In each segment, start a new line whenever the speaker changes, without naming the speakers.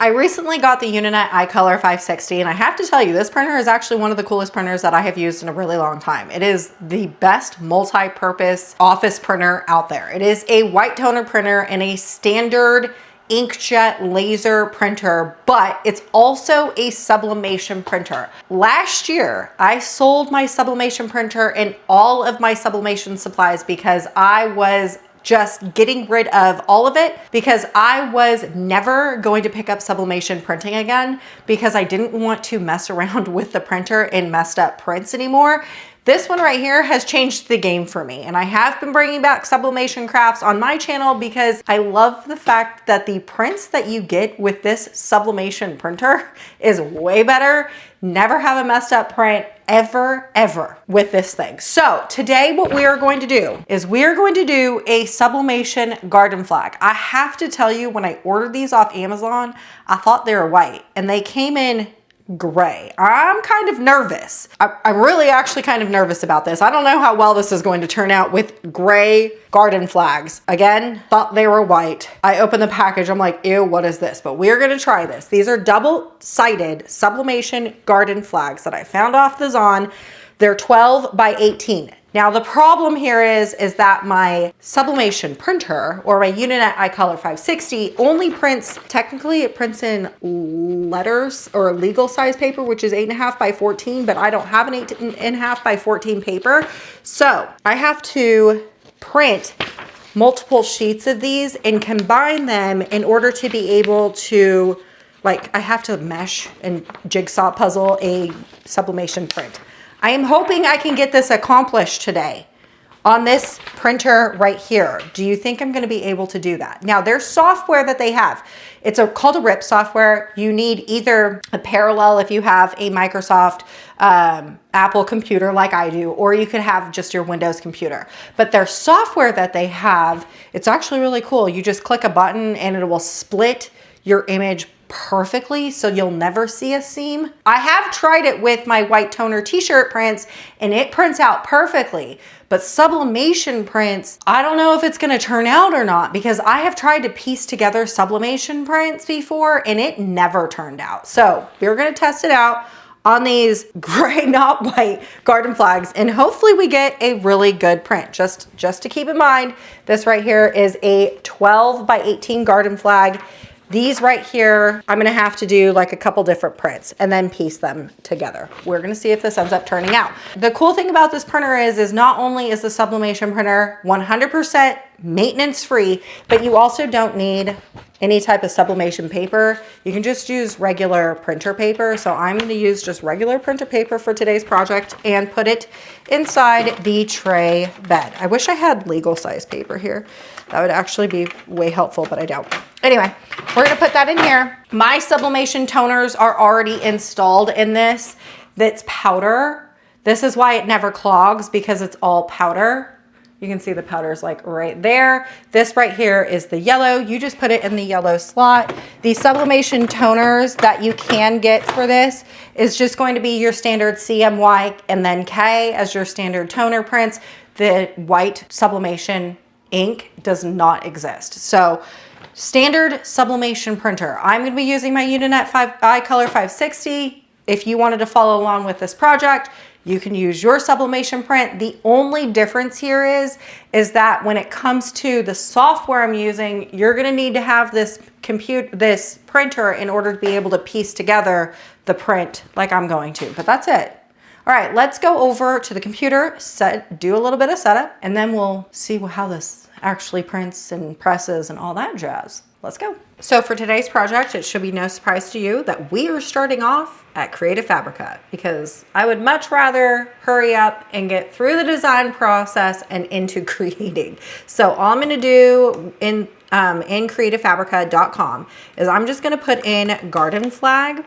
I recently got the Uninet iColor 560, and I have to tell you, this printer is actually one of the coolest printers that I have used in a really long time. It is the best multi-purpose office printer out there. It is a white toner printer and a standard inkjet laser printer, but it's also a sublimation printer. Last year, I sold my sublimation printer and all of my sublimation supplies because I was just getting rid of all of it because I was never going to pick up sublimation printing again because I didn't want to mess around with the printer and messed up prints anymore. This one right here has changed the game for me, and I have been bringing back sublimation crafts on my channel because I love the fact that the prints that you get with this sublimation printer is way better. Never have a messed up print ever with this thing. So today what we are going to do is we are going to do a sublimation garden flag. I have to tell you, when I ordered these off Amazon, I thought they were white and they came in gray. I'm kind of nervous. I'm really actually kind of nervous about this. I don't know how well this is going to turn out with gray garden flags. Again, thought they were white. I opened the package. I'm like, ew, what is this? But we're going to try this. These are double-sided sublimation garden flags that I found off the Zon. They're 12 by 18. Now the problem here is that my sublimation printer, or my Uninet iColor 560, only prints, technically it prints in letters or legal size paper, which is 8.5 by 14, but I don't have an 8.5 by 14 paper. So I have to print multiple sheets of these and combine them in order to be able to, like, I have to mesh and jigsaw puzzle a sublimation print. I am hoping I can get this accomplished today on this printer right here. Do you think I'm going to be able to do that? Now, there's software that they have. It's called a RIP software. You need either a Parallel if you have a Microsoft Apple computer like I do, or you could have just your Windows computer. But their software that they have, it's actually really cool. You just click a button and it will split your image perfectly, so you'll never see a seam. I have tried it with my white toner t-shirt prints and it prints out perfectly, but sublimation prints, I don't know if it's going to turn out or not, because I have tried to piece together sublimation prints before and it never turned out. So we're going to test it out on these gray, not white garden flags, and hopefully we get a really good print. Just to keep in mind, this right here is a 12 by 18 garden flag. These right here, I'm gonna have to do like a couple different prints and then piece them together. We're gonna see if this ends up turning out. The cool thing about this printer is not only is the sublimation printer 100% maintenance free, but you also don't need any type of sublimation paper. You can just use regular printer paper. So I'm gonna use just regular printer paper for today's project and put it inside the tray bed. I wish I had legal size paper here. That would actually be way helpful, but I don't. Anyway, we're gonna put that in here. My sublimation toners are already installed in this. That's powder. This is why it never clogs, because it's all powder. You can see the powder's like right there. This right here is the yellow. You just put it in the yellow slot. The sublimation toners that you can get for this is just going to be your standard CMY and then K as your standard toner prints. The white sublimation ink does not exist. So standard sublimation printer. I'm going to be using my Uninet iColor 560. If you wanted to follow along with this project, you can use your sublimation print. The only difference here is that when it comes to the software I'm using, you're going to need to have this printer in order to be able to piece together the print like I'm going to. But that's it. All right, let's go over to the computer, do a little bit of setup, and then we'll see how this actually prints and presses and all that jazz. Let's go. So for today's project, it should be no surprise to you that we are starting off at Creative Fabrica, because I would much rather hurry up and get through the design process and into creating. So all I'm gonna do in creativefabrica.com is I'm just gonna put in garden flag.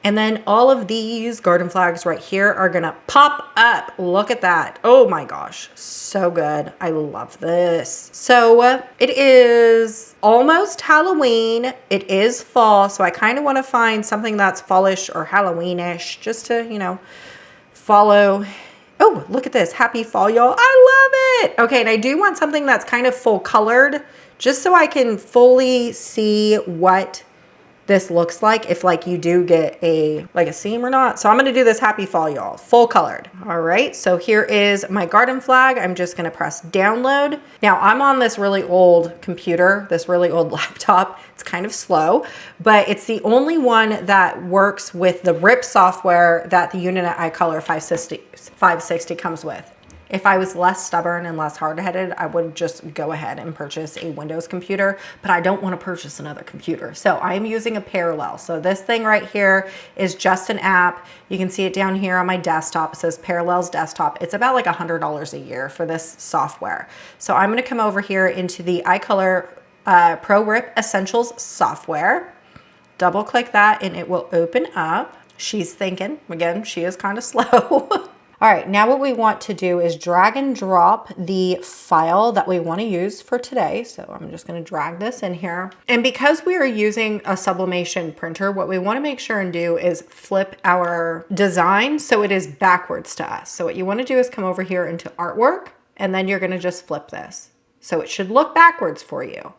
And then all of these garden flags right here are gonna pop up. Look at that. Oh my gosh, so good. I love this. So it is almost Halloween. It is fall, so I kind of want to find something that's fallish or Halloweenish just to, you know, follow. Oh, look at this. Happy fall, y'all. I love it. Okay, and I do want something that's kind of full colored just so I can fully see what this looks like, if like you do get a seam or not. So I'm gonna do this happy fall, y'all, full colored. All right, so here is my garden flag. I'm just gonna press download. Now I'm on this really old computer, this really old laptop. It's kind of slow, but it's the only one that works with the RIP software that the Uninet iColor 560 comes with. If I was less stubborn and less hard-headed, I would just go ahead and purchase a Windows computer, but I don't want to purchase another computer. So I am using a Parallel. So this thing right here is just an app. You can see it down here on my desktop. It says Parallels Desktop. It's about like $100 a year for this software. So I'm going to come over here into the iColor Pro RIP Essentials software. Double click that and it will open up. She's thinking. Again, she is kind of slow. All right, now what we want to do is drag and drop the file that we want to use for today. So I'm just going to drag this in here. And because we are using a sublimation printer, what we want to make sure and do is flip our design so it is backwards to us. So what you want to do is come over here into artwork, and then you're going to just flip this. So it should look backwards for you.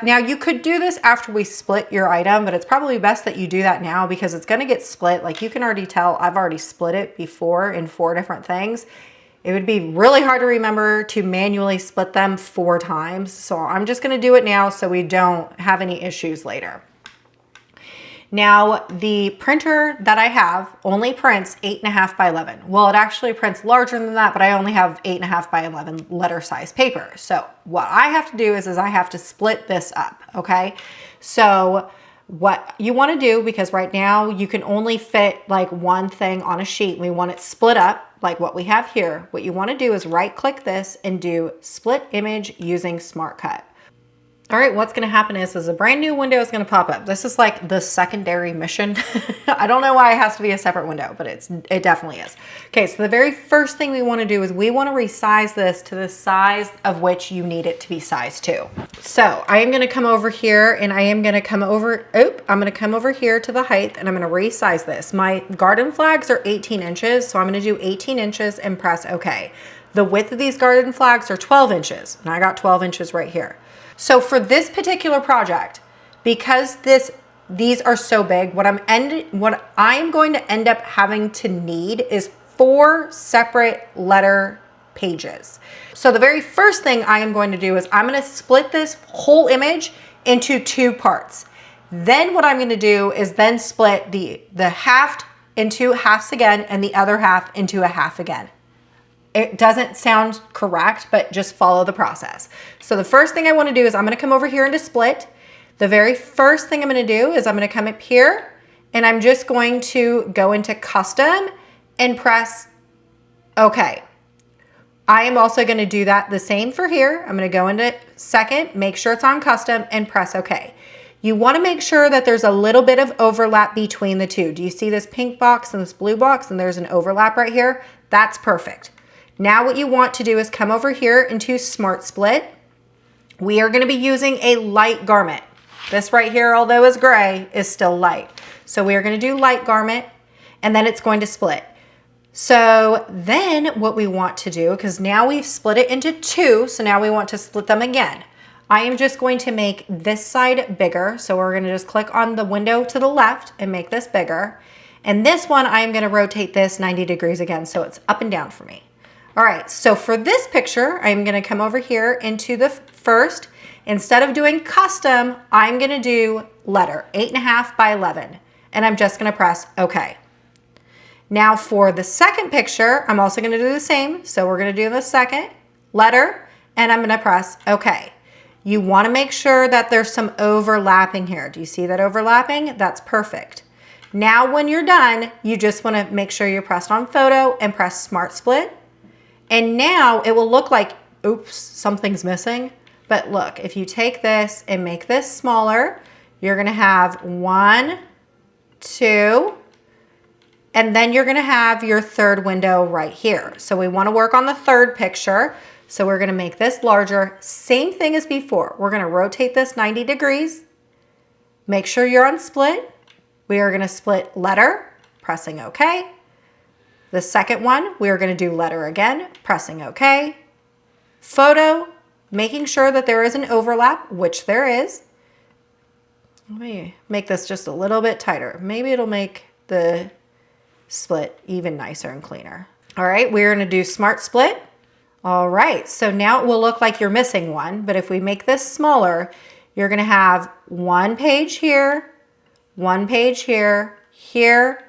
Now you could do this after we split your item, but it's probably best that you do that now because it's going to get split. Like you can already tell, I've already split it before in 4 different things. It would be really hard to remember to manually split them 4 times. So I'm just going to do it now so we don't have any issues later. Now, the printer that I have only prints 8.5 by 11. Well, it actually prints larger than that, but I only have 8.5 by 11 letter size paper. So what I have to do is I have to split this up, okay? So what you want to do, because right now you can only fit like one thing on a sheet. We want it split up like what we have here. What you want to do is right click this and do split image using Smart Cut. All right, what's gonna happen is a brand new window is gonna pop up. This is like the secondary mission. I don't know why it has to be a separate window, but it definitely is. Okay, so the very first thing we wanna do is we wanna resize this to the size of which you need it to be sized to. So I am gonna come over here and I am gonna come over, I'm gonna come over here to the height and I'm gonna resize this. My garden flags are 18 inches, so I'm gonna do 18 inches and press okay. The width of these garden flags are 12 inches, and I got 12 inches right here. So for this particular project, because these are so big, what I am going to end up having to need is 4 separate letter pages. So the very first thing I am going to do is I'm going to split this whole image into 2 parts. Then what I'm going to do is then split the half into halves again and the other half into a half again. It doesn't sound correct, but just follow the process. So the first thing I want to do is I'm going to come over here into split. The very first thing I'm going to do is I'm going to come up here and I'm just going to go into custom and press OK. I am also going to do that the same for here. I'm going to go into second, make sure it's on custom and press OK. You want to make sure that there's a little bit of overlap between the two. Do you see this pink box and this blue box and there's an overlap right here? That's perfect. Now what you want to do is come over here into Smart Split. We are going to be using a light garment. This right here, although is gray, is still light. So we are going to do light garment and then it's going to split. So then what we want to do, because now we've split it into 2, so now we want to split them again. I am just going to make this side bigger. So we're going to just click on the window to the left and make this bigger. And this one, I am going to rotate this 90 degrees again, so it's up and down for me. All right, so for this picture, I'm gonna come over here into the first. Instead of doing custom, I'm gonna do letter, 8.5 by 11, and I'm just gonna press OK. Now for the second picture, I'm also gonna do the same. So we're gonna do the second letter, and I'm gonna press OK. You wanna make sure that there's some overlapping here. Do you see that overlapping? That's perfect. Now when you're done, you just wanna make sure you're pressed on photo and press Smart Split. And now it will look like, oops, something's missing. But look, if you take this and make this smaller, you're gonna have 1, 2, and then you're gonna have your third window right here. So we wanna work on the third picture. So we're gonna make this larger. Same thing as before. We're gonna rotate this 90 degrees. Make sure you're on split. We are gonna split letter, pressing OK. The second one, we are going to do letter again, pressing OK. Photo, making sure that there is an overlap, which there is. Let me make this just a little bit tighter. Maybe it'll make the split even nicer and cleaner. All right, we're gonna do smart split. All right, so now it will look like you're missing one, but if we make this smaller, you're gonna have one page here, one page here, here,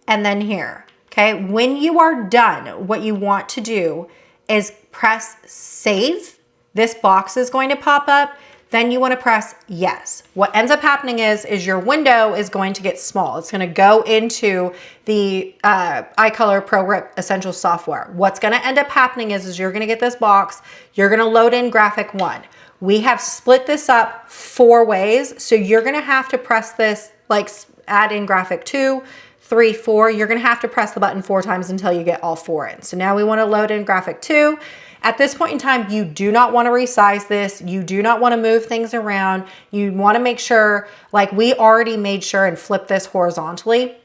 and then here, okay? When you are done, what you want to do is press save. This box is going to pop up. Then you want to press yes. What ends up happening is your window is going to get small. It's going to go into the iColor Pro Grip Essential software. What's going to end up happening is you're going to get this box. You're going to load in graphic 1. We have split this up 4 ways. So you're going to have to press this, like add in graphic 2, 3, 4. You're going to have to press the button 4 times until you get all 4 in. So now we want to load in graphic 2. At this point in time, you do not want to resize this. You do not want to move things around. You want to make sure, like we already made sure and flip this horizontally.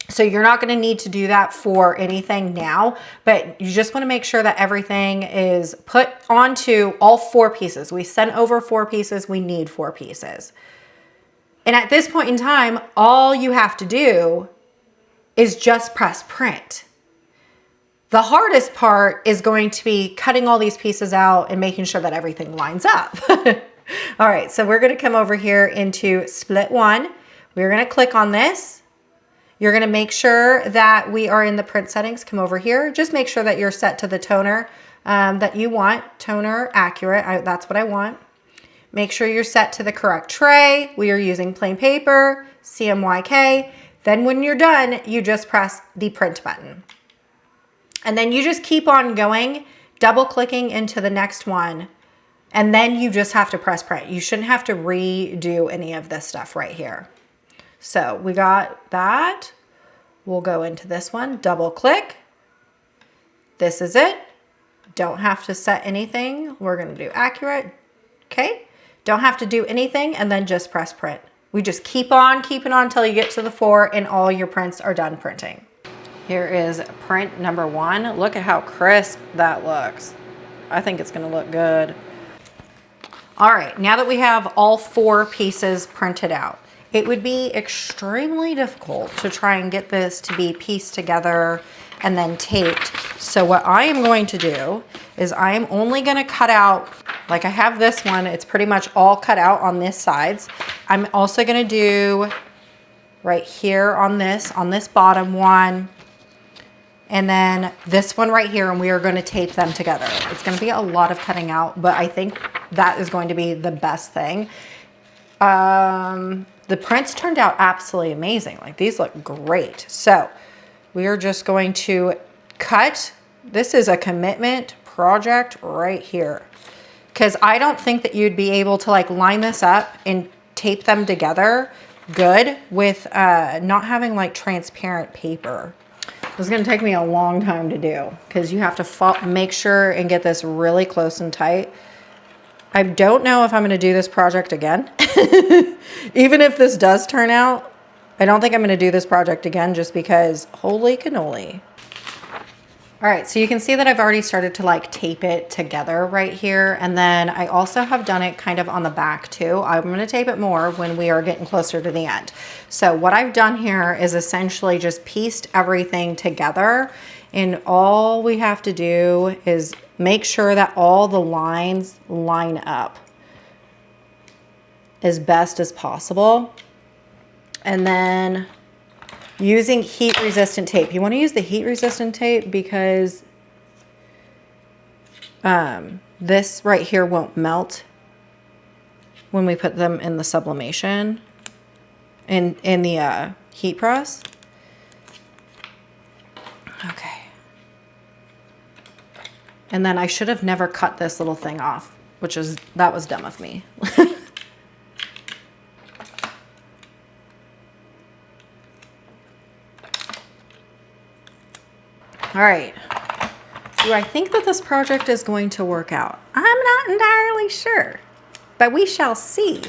So you're not going to need to do that for anything now, but you just want to make sure that everything is put onto all 4 pieces. We sent over 4 pieces. We need 4 pieces. And at this point in time, all you have to do is just press print. The hardest part is going to be cutting all these pieces out and making sure that everything lines up. All right, so we're going to come over here into split 1. We're going to click on this. You're going to make sure that we are in the print settings. Come over here. Just make sure that you're set to the toner that you want. Toner accurate. That's what I want. Make sure you're set to the correct tray. We are using plain paper, CMYK. Then when you're done, you just press the print button. And then you just keep on going, double clicking into the next one. And then you just have to press print. You shouldn't have to redo any of this stuff right here. So we got that. We'll go into this one, double click. This is it. Don't have to set anything. We're gonna do accurate, okay? Don't have to do anything and then just press print. We just keep on keeping on until you get to the 4 and all your prints are done printing. Here is print number 1. Look at how crisp that looks. I think it's gonna look good. All right, now that we have all 4 pieces printed out, it would be extremely difficult to try and get this to be pieced together and then taped. So what I am going to do is I am only gonna cut out, like I have this one, it's pretty much all cut out on this sides. I'm also gonna do right here on this bottom one, and then this one right here, and we are gonna tape them together. It's gonna be a lot of cutting out, but I think that is going to be the best thing. The prints turned out absolutely amazing. Like these look great. So we are just going to cut. This is a commitment project right here, because I don't think that you'd be able to like line this up and tape them together good with not having like transparent paper. This is going to take me a long time to do because you have to make sure and get this really close and tight. I don't know if I'm going to do this project again. Even if this does turn out, I don't think I'm going to do this project again just because holy cannoli. All right, so you can see that I've already started to like tape it together right here. And then I also have done it kind of on the back too. I'm going to tape it more when we are getting closer to the end. So what I've done here is essentially just pieced everything together. And all we have to do is make sure that all the lines line up as best as possible. And then using heat resistant tape. You want to use the heat resistant tape because this right here won't melt when we put them in the sublimation in the heat press. Okay. And then I should have never cut this little thing off, that was dumb of me. All right. Do I think that this project is going to work out? I'm not entirely sure, but we shall see.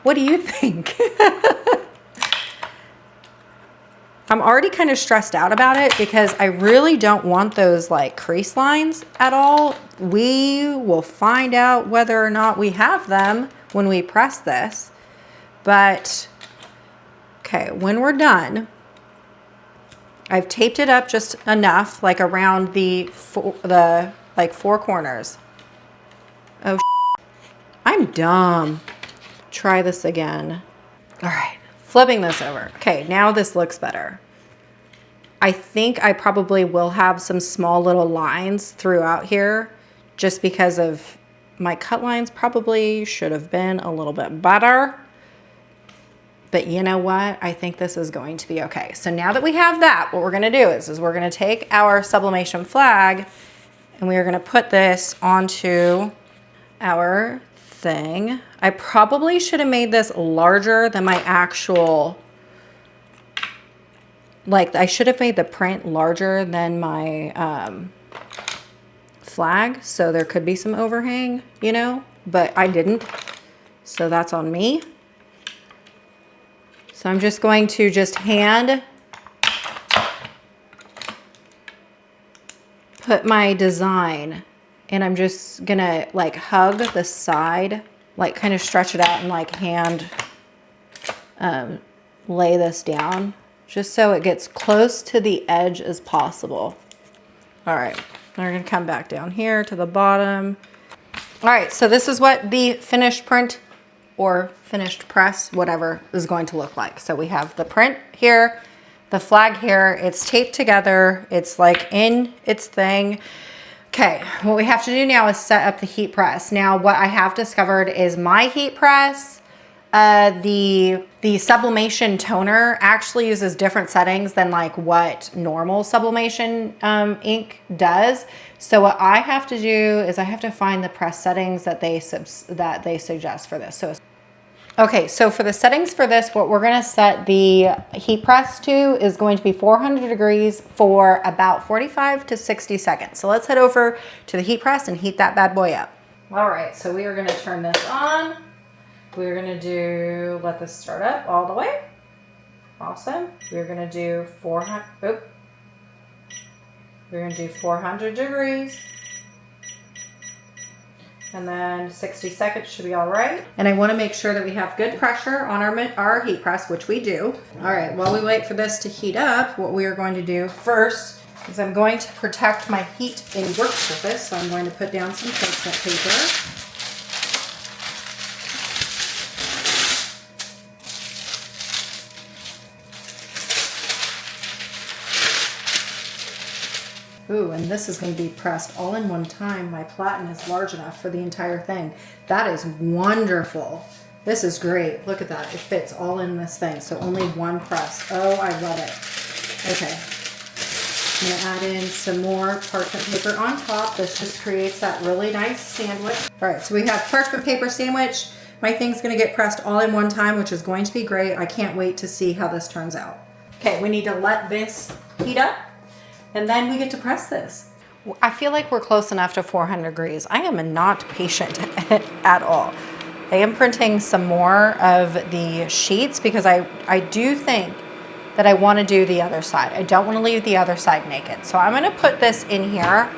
What do you think? I'm already kind of stressed out about it because I really don't want those like crease lines at all. We will find out whether or not we have them when we press this. But okay, when we're done, I've taped it up just enough, like around the four corners. Oh, I'm dumb. Try this again. All right, flipping this over. Okay, now this looks better. I think I probably will have some small little lines throughout here just because of my cut lines probably should have been a little bit better. But you know what? I think this is going to be okay. So now that we have that, what we're gonna do is we're gonna take our sublimation flag and we are gonna put this onto our thing. I probably should have made this larger than my actual, like I should have made the print larger than my flag. So there could be some overhang, you know, but I didn't. So that's on me. So I'm just going to hand put my design, and I'm just gonna like hug the side, like kind of stretch it out and like hand lay this down just so it gets close to the edge as possible. All right, we're gonna come back down here to the bottom. All right, so this is what the finished print or finished press, whatever, is going to look like. So we have the print here, the flag here, it's taped together, it's like in its thing. Okay, what we have to do now is set up the heat press. Now, what I have discovered is my heat press, the sublimation toner actually uses different settings than like what normal sublimation ink does. So what I have to do is I have to find the press settings that they suggest for this. So okay, so for the settings for this, what we're gonna set the heat press to is going to be 400 degrees for about 45 to 60 seconds. So let's head over to the heat press and heat that bad boy up. All right, so we are gonna turn this on. We're gonna let this start up all the way. Awesome. We're gonna do 400 degrees. And then 60 seconds should be all right. And I want to make sure that we have good pressure on our heat press, which we do. All right, while we wait for this to heat up, what we are going to do first is I'm going to protect my heat and work surface. So I'm going to put down some parchment paper. Ooh, and this is going to be pressed all in one time. My platen is large enough for the entire thing. That is wonderful. This is great. Look at that. It fits all in this thing. So only one press. Oh, I love it. Okay. I'm going to add in some more parchment paper on top. This just creates that really nice sandwich. All right, so we have parchment paper sandwich. My thing's going to get pressed all in one time, which is going to be great. I can't wait to see how this turns out. Okay, we need to let this heat up. And then we get to press this. I feel like we're close enough to 400 degrees. I am not patient at all. I am printing some more of the sheets because I do think that I want to do the other side. I don't want to leave the other side naked. So I'm going to put this in here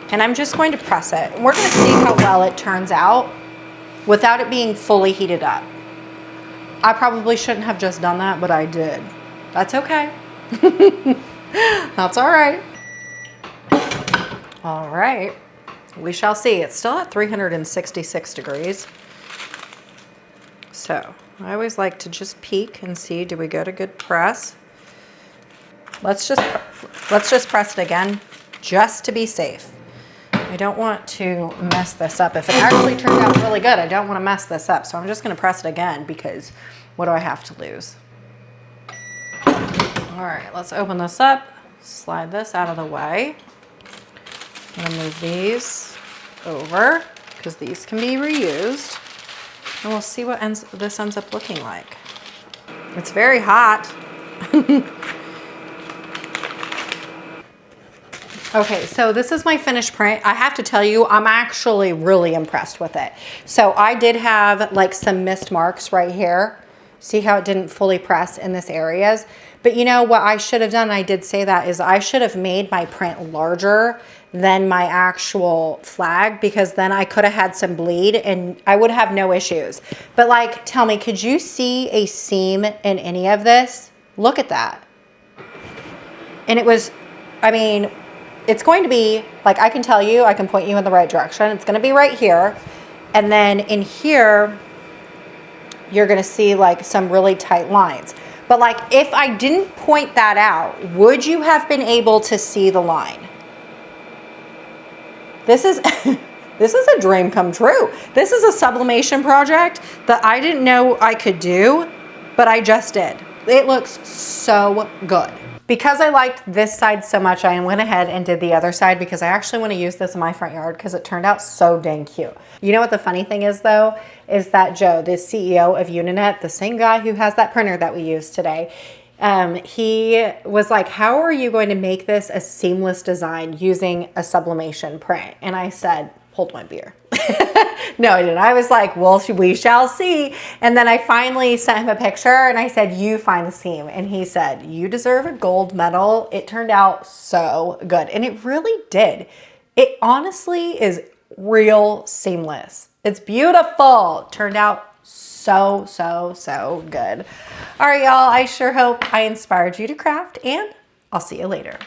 and I'm just going to press it. We're going to see how well it turns out without it being fully heated up. I probably shouldn't have just done that, but I did. That's okay. That's all right. All right, we shall see. It's still at 366 degrees. So I always like to just peek and see, do we get a good press? Let's just press it again, just to be safe. I don't want to mess this up. If it actually turns out really good, I don't want to mess this up. So I'm just gonna press it again because what do I have to lose? All right, let's open this up, slide this out of the way. I'm gonna move these over because these can be reused. And we'll see what this ends up looking like. It's very hot. Okay, so this is my finished print. I have to tell you, I'm actually really impressed with it. So I did have like some missed marks right here. See how it didn't fully press in this areas? But you know what I should have done, and I did say that, is I should have made my print larger than my actual flag, because then I could have had some bleed and I would have no issues. But like, tell me, could you see a seam in any of this? Look at that. And it was, I mean, it's going to be, like, I can tell you, I can point you in the right direction. It's going to be right here. And then in here, you're going to see like some really tight lines. But like, if I didn't point that out, would you have been able to see the line? This is, this is a dream come true. This is a sublimation project that I didn't know I could do, but I just did. It looks so good. Because I liked this side so much, I went ahead and did the other side, because I actually want to use this in my front yard because it turned out so dang cute. You know what the funny thing is though, is that Joe, the CEO of Uninet, the same guy who has that printer that we use today, he was like, how are you going to make this a seamless design using a sublimation print? And I said, hold my beer. No, I didn't. I was like, well, we shall see. And then I finally sent him a picture and I said, you find the seam. And he said, you deserve a gold medal. It turned out so good. And it really did. It honestly is real seamless. It's beautiful. Turned out so, so, so good. All right, y'all. I sure hope I inspired you to craft, and I'll see you later.